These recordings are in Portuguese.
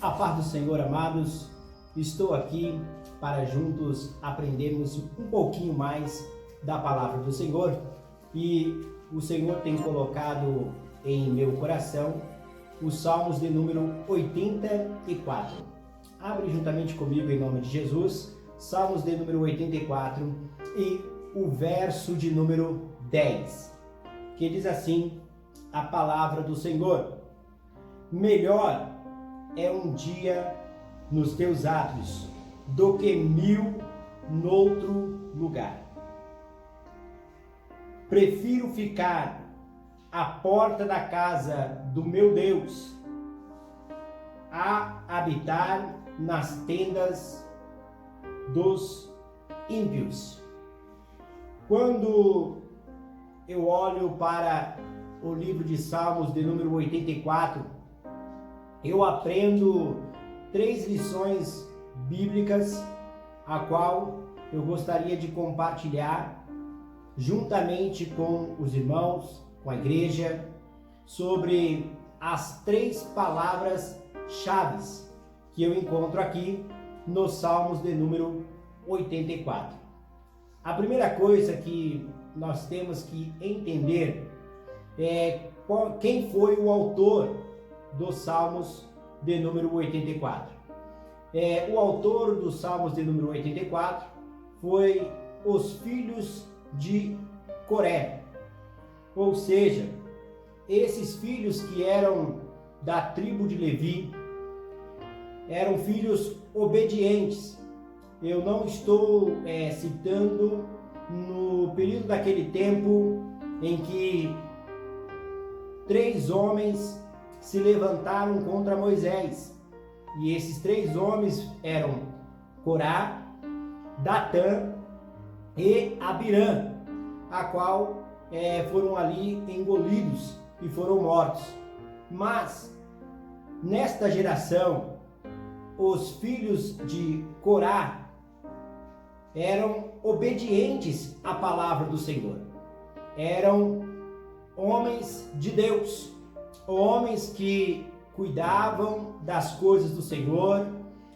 A paz do Senhor, amados. Estou aqui para juntos aprendermos um pouquinho mais da palavra do Senhor, e o Senhor tem colocado em meu coração os Salmos de número 84. Abre juntamente comigo em nome de Jesus, Salmos de número 84 e o verso de número 10, que diz assim a palavra do Senhor: melhor é um dia nos teus átrios do que 1000 noutro lugar. Prefiro ficar à porta da casa do meu Deus a habitar nas tendas dos ímpios. Quando eu olho para o livro de Salmos de número 84, eu aprendo 3 lições bíblicas, a qual eu gostaria de compartilhar juntamente com os irmãos, com a igreja, sobre as 3 palavras-chave que eu encontro aqui nos Salmos de número 84. A primeira coisa que nós temos que entender é quem foi o autor dos Salmos de número 84. O autor dos Salmos de número 84 foi os filhos de Coré, ou seja, esses filhos que eram da tribo de Levi, eram filhos obedientes. Eu não estou citando no período daquele tempo em que 3 homens se levantaram contra Moisés, e esses 3 homens eram Corá, Datã e Abirã, a qual foram ali engolidos e foram mortos. Mas nesta geração, os filhos de Corá eram obedientes à palavra do Senhor, eram homens de Deus, homens que cuidavam das coisas do Senhor,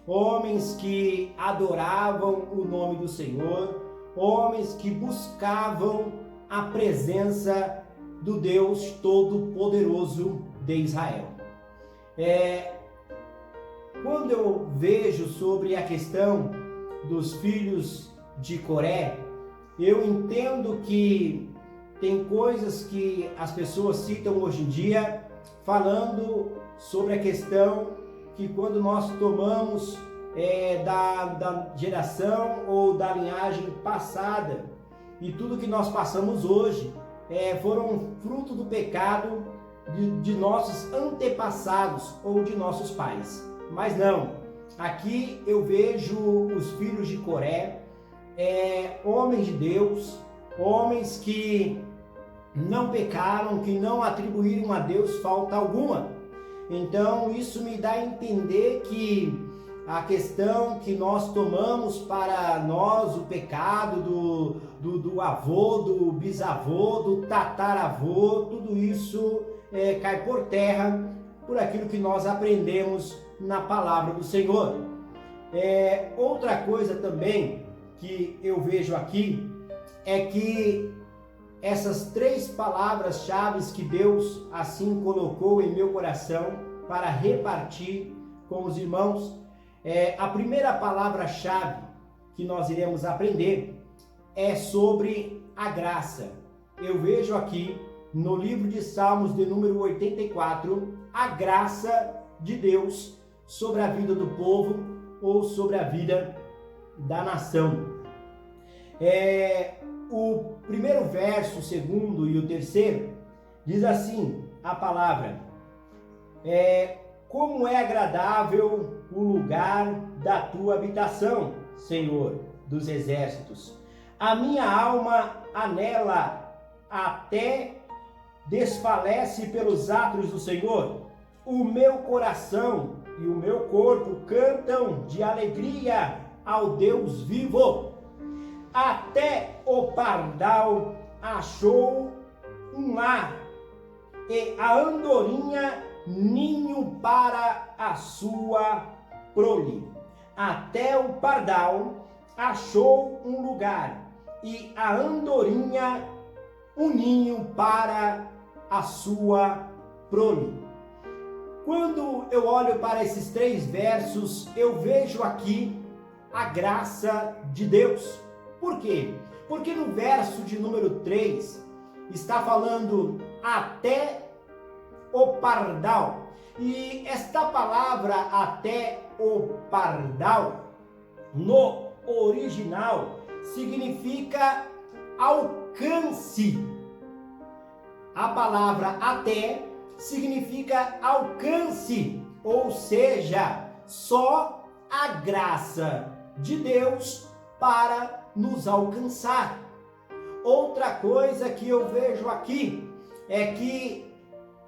homens que adoravam o nome do Senhor, homens que buscavam a presença do Deus Todo-Poderoso de Israel. Quando eu vejo sobre a questão dos filhos de Coré, eu entendo que tem coisas que as pessoas citam hoje em dia, falando sobre a questão que quando nós tomamos da geração ou da linhagem passada, e tudo que nós passamos hoje foram fruto do pecado de nossos antepassados ou de nossos pais. Mas não, aqui eu vejo os filhos de Coré, homens de Deus, homens que não pecaram, que não atribuíram a Deus falta alguma. Então isso me dá a entender que a questão que nós tomamos para nós, o pecado do avô, do bisavô, do tataravô, tudo isso cai por terra por aquilo que nós aprendemos na palavra do Senhor. Outra coisa também que eu vejo aqui é que essas 3 palavras-chave que Deus assim colocou em meu coração para repartir com os irmãos, a primeira palavra-chave que nós iremos aprender é sobre a graça. Eu vejo aqui no livro de Salmos de número 84 a graça de Deus sobre a vida do povo ou sobre a vida da nação. O primeiro verso, o segundo e o terceiro, diz assim a palavra: como é agradável o lugar da tua habitação, Senhor dos exércitos. A minha alma anela, até desfalece pelos átrios do Senhor. O meu coração e o meu corpo cantam de alegria ao Deus vivo. Até o pardal achou um lar, e a andorinha ninho para a sua prole. Até o pardal achou um lugar, e a andorinha um ninho para a sua prole. Quando eu olho para esses 3 versos, eu vejo aqui a graça de Deus. Por quê? Porque no verso de número 3 está falando até o pardal. E esta palavra até o pardal, no original, significa alcance. A palavra até significa alcance, ou seja, só a graça de Deus para nos alcançar. Outra coisa que eu vejo aqui é que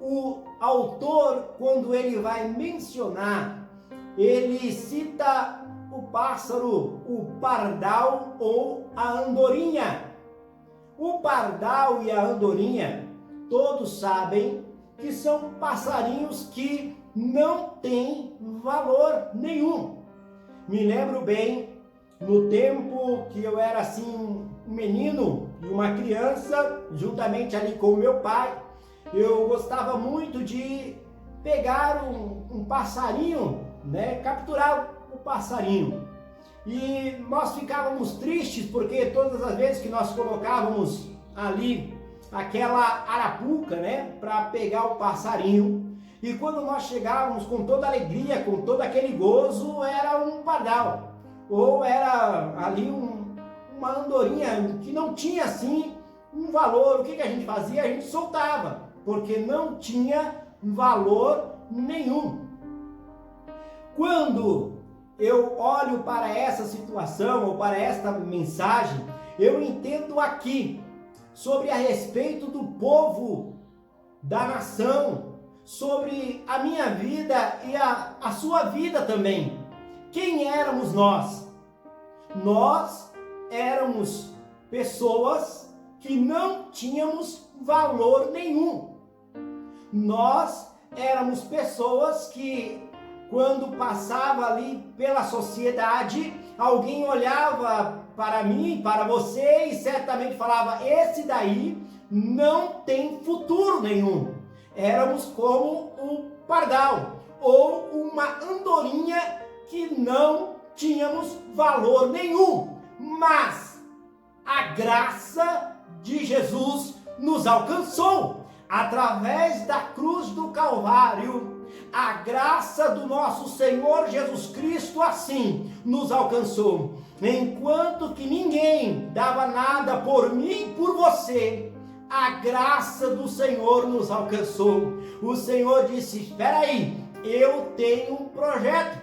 o autor, quando ele vai mencionar, ele cita o pássaro, o pardal ou a andorinha. O pardal e a andorinha, todos sabem que são passarinhos que não têm valor nenhum. Me lembro bem, no tempo que eu era assim, um menino e uma criança, juntamente ali com o meu pai, eu gostava muito de pegar um passarinho, capturar o passarinho. E nós ficávamos tristes porque todas as vezes que nós colocávamos ali aquela arapuca, para pegar o passarinho, e quando nós chegávamos com toda alegria, com todo aquele gozo, era um pardal, ou era ali uma andorinha que não tinha assim um valor. O que a gente fazia? A gente soltava, porque não tinha valor nenhum. Quando eu olho para essa situação, ou para esta mensagem, eu entendo aqui sobre a respeito do povo, da nação, sobre a minha vida e a sua vida também. Quem éramos nós? Nós éramos pessoas que não tínhamos valor nenhum. Nós éramos pessoas que, quando passava ali pela sociedade, alguém olhava para mim, para você, e certamente falava: esse daí não tem futuro nenhum. Éramos como um pardal ou uma andorinha que não tínhamos valor nenhum. Mas a graça de Jesus nos alcançou através da cruz do Calvário. A graça do nosso Senhor Jesus Cristo assim nos alcançou. Enquanto que ninguém dava nada por mim, por você, a graça do Senhor nos alcançou. O Senhor disse: espera aí, eu tenho um projeto,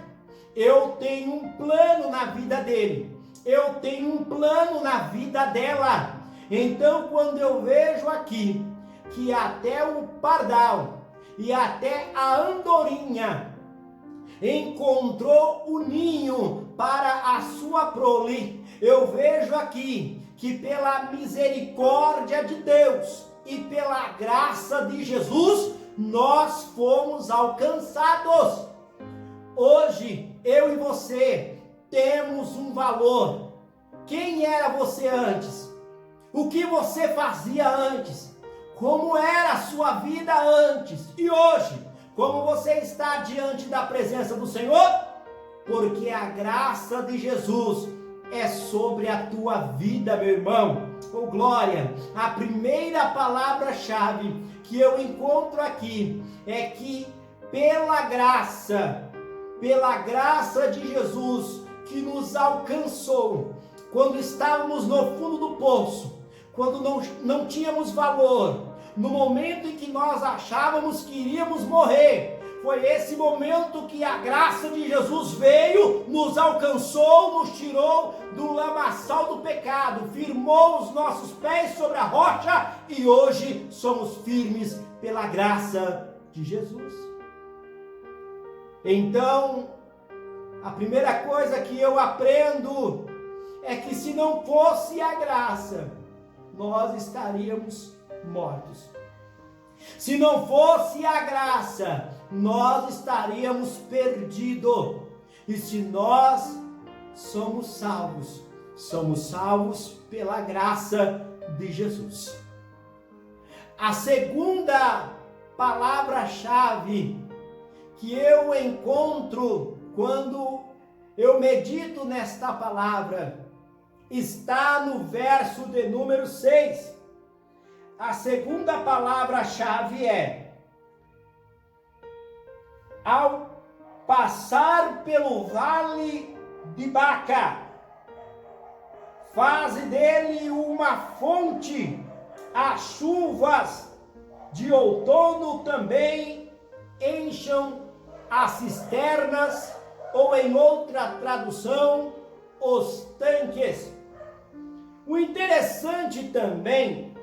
eu tenho um plano na vida dele, eu tenho um plano na vida dela. Então, quando eu vejo aqui que até o pardal e até a andorinha encontrou o ninho para a sua prole, eu vejo aqui que pela misericórdia de Deus e pela graça de Jesus, nós fomos alcançados. Hoje, eu e você temos um valor. Quem era você antes? O que você fazia antes? Como era a sua vida antes? E hoje, como você está diante da presença do Senhor? Porque a graça de Jesus é sobre a tua vida, meu irmão. Oh, glória! A primeira palavra-chave que eu encontro aqui é que pela graça de Jesus que nos alcançou, quando estávamos no fundo do poço, quando não tínhamos valor, no momento em que nós achávamos que iríamos morrer, foi esse momento que a graça de Jesus veio, nos alcançou, nos tirou do lamaçal do pecado, firmou os nossos pés sobre a rocha e hoje somos firmes pela graça de Jesus. Então, a primeira coisa que eu aprendo é que se não fosse a graça, nós estaríamos mortos. Se não fosse a graça, nós estaríamos perdidos. E se nós somos salvos pela graça de Jesus. A segunda palavra-chave que eu encontro quando eu medito nesta palavra está no verso de número 6. A segunda palavra-chave é: ao passar pelo vale de Baca, faze dele uma fonte, as chuvas de outono também encham as cisternas, ou em outra tradução, os tanques. O interessante também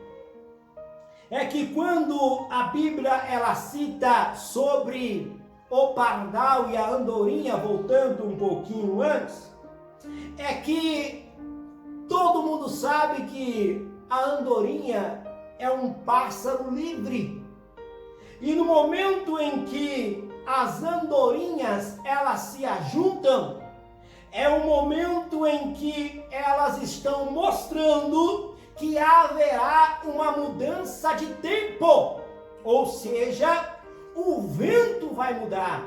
é que quando a Bíblia ela cita sobre o pardal e a andorinha, voltando um pouquinho antes, é que todo mundo sabe que a andorinha é um pássaro livre. E no momento em que as andorinhas elas se ajuntam, é o momento em que elas estão mostrando que haverá uma mudança de tempo, ou seja, o vento vai mudar.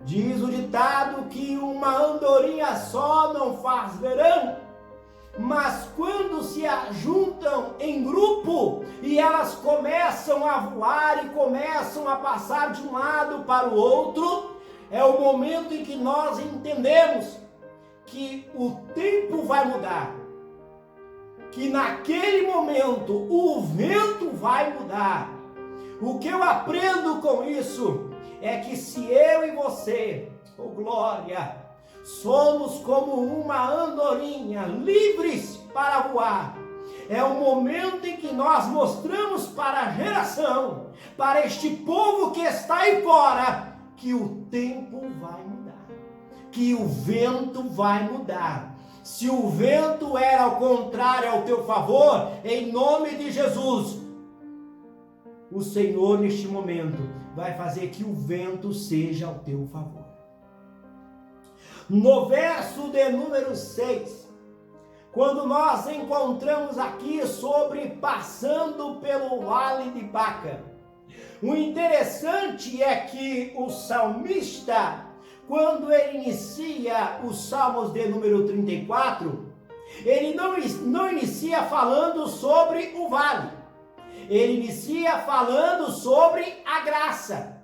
Diz o ditado que uma andorinha só não faz verão, mas quando se ajuntam em grupo e elas começam a voar e começam a passar de um lado para o outro, é o momento em que nós entendemos que o tempo vai mudar, que naquele momento o vento vai mudar. O que eu aprendo com isso é que se eu e você, oh glória, somos como uma andorinha, livres para voar, é o momento em que nós mostramos para a geração, para este povo que está aí fora, que o tempo vai mudar, que o vento vai mudar. Se o vento era ao contrário ao teu favor, em nome de Jesus, o Senhor neste momento vai fazer que o vento seja ao teu favor. No verso de número 6, quando nós encontramos aqui sobre passando pelo vale de Baca, o interessante é que o salmista, quando ele inicia os Salmos de número 34, ele não inicia falando sobre o vale, ele inicia falando sobre a graça.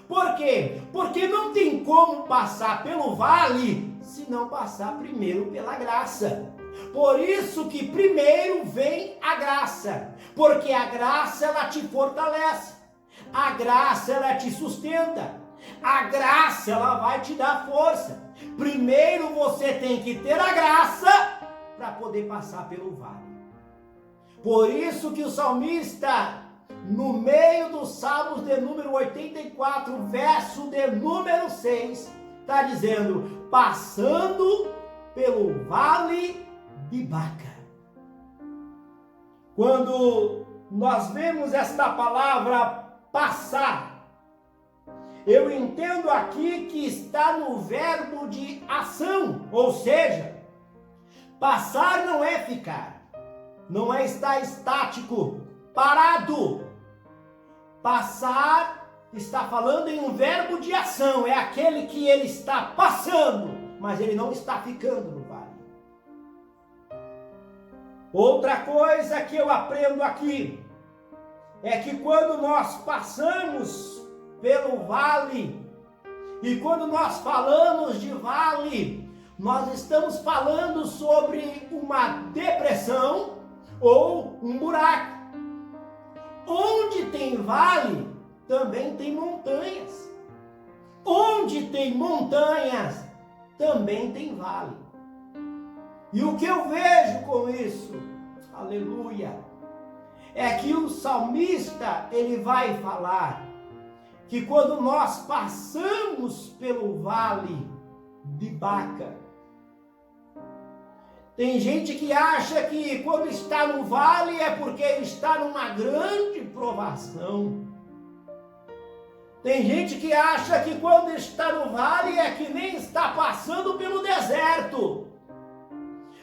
Por quê? Porque não tem como passar pelo vale se não passar primeiro pela graça. Por isso que primeiro vem a graça, porque a graça ela te fortalece, a graça ela te sustenta, a graça ela vai te dar força. Primeiro você tem que ter a graça para poder passar pelo vale. Por isso que o salmista, no meio dos Salmos de número 84, verso de número 6, está dizendo: passando pelo vale de Baca. Quando nós vemos esta palavra passar, eu entendo aqui que está no verbo de ação, ou seja, passar não é ficar, não é estar estático, parado. Passar está falando em um verbo de ação, é aquele que ele está passando, mas ele não está ficando no vale. Outra coisa que eu aprendo aqui é que quando nós passamos pelo vale, e quando nós falamos de vale, nós estamos falando sobre uma depressão ou um buraco. Onde tem vale, também tem montanhas. Onde tem montanhas, também tem vale. E o que eu vejo com isso, aleluia, é que o salmista, ele vai falar que quando nós passamos pelo vale de Baca, tem gente que acha que quando está no vale é porque está numa grande provação. Tem gente que acha que quando está no vale é que nem está passando pelo deserto.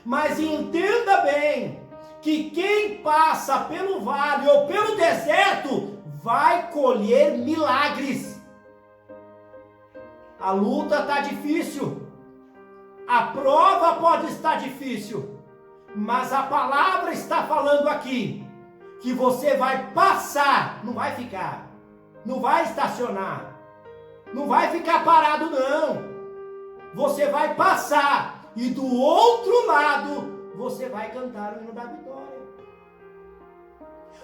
Mas entenda bem que quem passa pelo vale ou pelo deserto vai colher milagres. A luta está difícil, a prova pode estar difícil, mas a palavra está falando aqui que você vai passar, não vai ficar, não vai estacionar, não vai ficar parado não. Você vai passar e do outro lado você vai cantar o hino da vitória.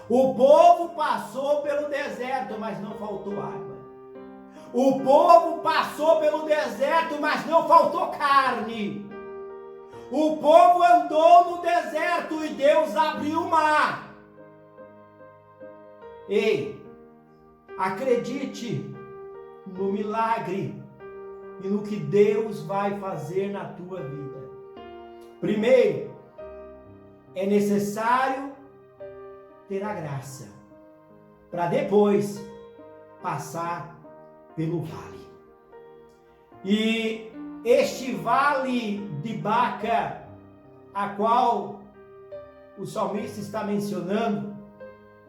O povo passou pelo deserto, mas não faltou água. O povo passou pelo deserto, mas não faltou carne. O povo andou no deserto e Deus abriu o mar. Ei, acredite no milagre e no que Deus vai fazer na tua vida. Primeiro, é necessário ter a graça para depois passar pelo vale. E este vale de Baca, a qual o salmista está mencionando,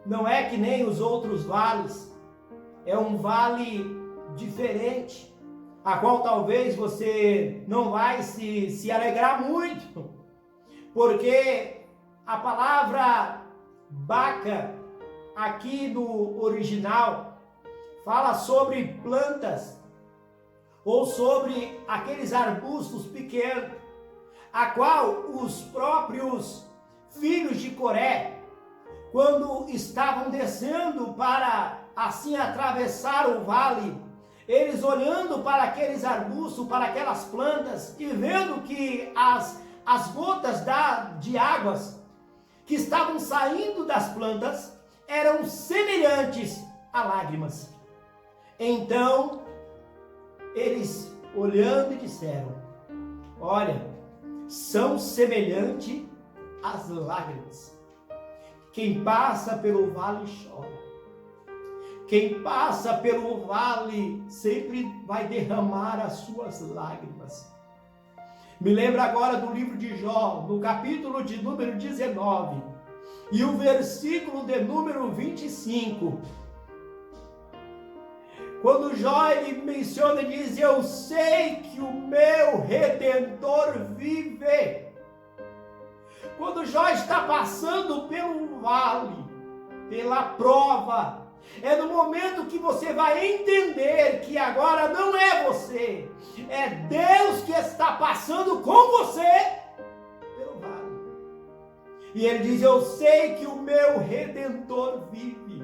não é que nem os outros vales, é um vale diferente, a qual talvez você não vai se alegrar muito, porque a palavra Baca, aqui no original, fala sobre plantas, ou sobre aqueles arbustos pequenos, a qual os próprios filhos de Coré, quando estavam descendo para assim atravessar o vale, eles olhando para aqueles arbustos, para aquelas plantas, e vendo que as gotas de águas que estavam saindo das plantas eram semelhantes a lágrimas. Então, eles olhando e disseram: olha, são semelhantes às lágrimas. Quem passa pelo vale chora. Quem passa pelo vale sempre vai derramar as suas lágrimas. Me lembro agora do livro de Jó, no capítulo de número 19, e o versículo de número 25. Quando Jó ele menciona e diz: eu sei que o meu Redentor vive. Quando Jó está passando pelo vale, pela prova, é no momento que você vai entender que agora não é você, é Deus que está passando com você pelo vale. E ele diz: eu sei que o meu Redentor vive.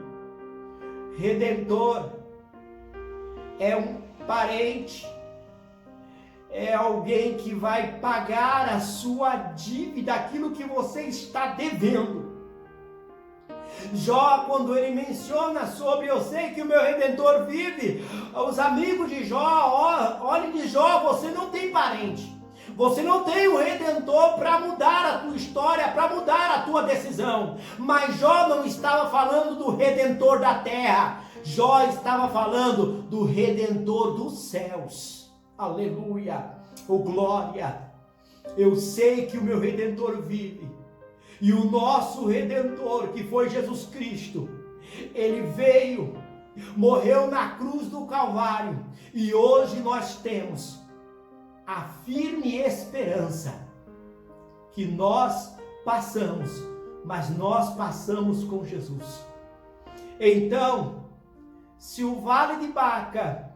Redentor é um parente, é alguém que vai pagar a sua dívida, aquilo que você está devendo. Jó, quando ele menciona sobre eu sei que o meu Redentor vive, os amigos de Jó, olhem de Jó, você não tem parente, você não tem um Redentor para mudar a tua história, para mudar a tua decisão. Mas Jó não estava falando do Redentor da terra, Jó estava falando do Redentor dos céus. Aleluia, oh glória. Eu sei que o meu Redentor vive. E o nosso Redentor, que foi Jesus Cristo, ele veio, morreu na cruz do Calvário, e hoje nós temos a firme esperança que nós passamos, mas nós passamos com Jesus. Então, se o vale de Baca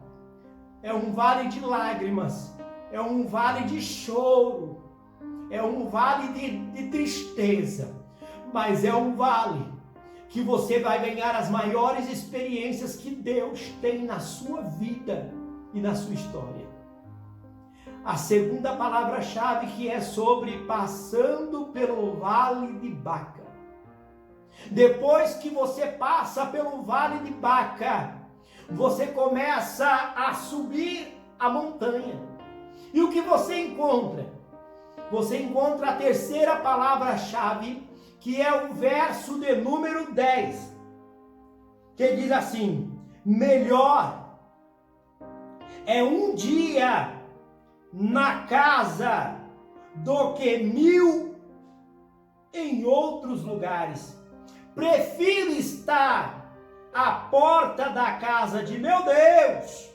é um vale de lágrimas, é um vale de choro, é um vale de tristeza, mas é um vale que você vai ganhar as maiores experiências que Deus tem na sua vida e na sua história. A segunda palavra-chave que é sobre passando pelo vale de Baca. Depois que você passa pelo vale de Baca, você começa a subir a montanha. E o que você encontra? Você encontra a terceira palavra-chave, que é o verso de número 10, que diz assim: melhor é um dia na casa do que 1000 em outros lugares. Prefiro estar à porta da casa de meu Deus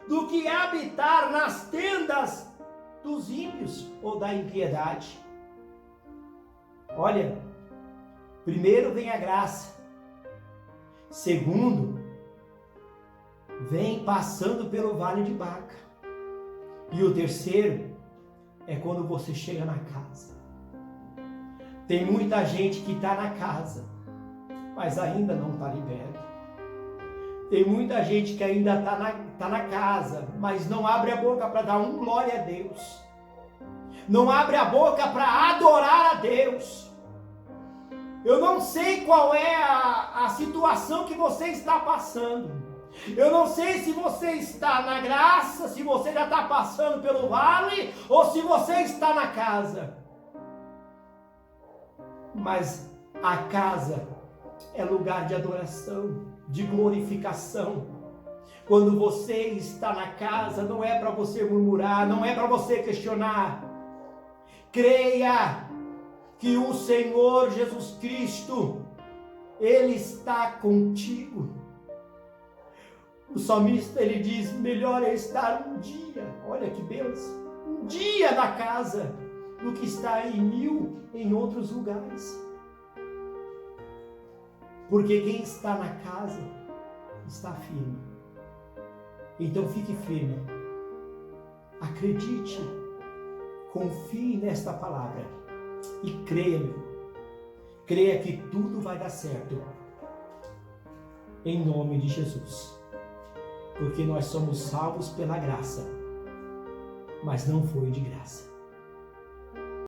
do que habitar nas tendas dos ímpios ou da impiedade. Olha, primeiro vem a graça. Segundo, vem passando pelo vale de Baca. E o terceiro é quando você chega na casa. Tem muita gente que está na casa, mas ainda não está liberta. Tem muita gente que ainda está na casa, mas não abre a boca para dar glória a Deus. Não abre a boca para adorar a Deus. Eu não sei qual é a situação que você está passando. Eu não sei se você está na graça, se você já está passando pelo vale, ou se você está na casa. Mas a casa é lugar de adoração, de glorificação. Quando você está na casa, não é para você murmurar, não é para você questionar. Creia que o Senhor Jesus Cristo, Ele está contigo. O salmista, ele diz, melhor é estar um dia, olha que bênção, um dia na casa, do que estar em 1000 em outros lugares. Porque quem está na casa, está firme. Então fique firme, acredite, confie nesta palavra e creia, meu irmão. Creia que tudo vai dar certo, em nome de Jesus. Porque nós somos salvos pela graça, mas não foi de graça.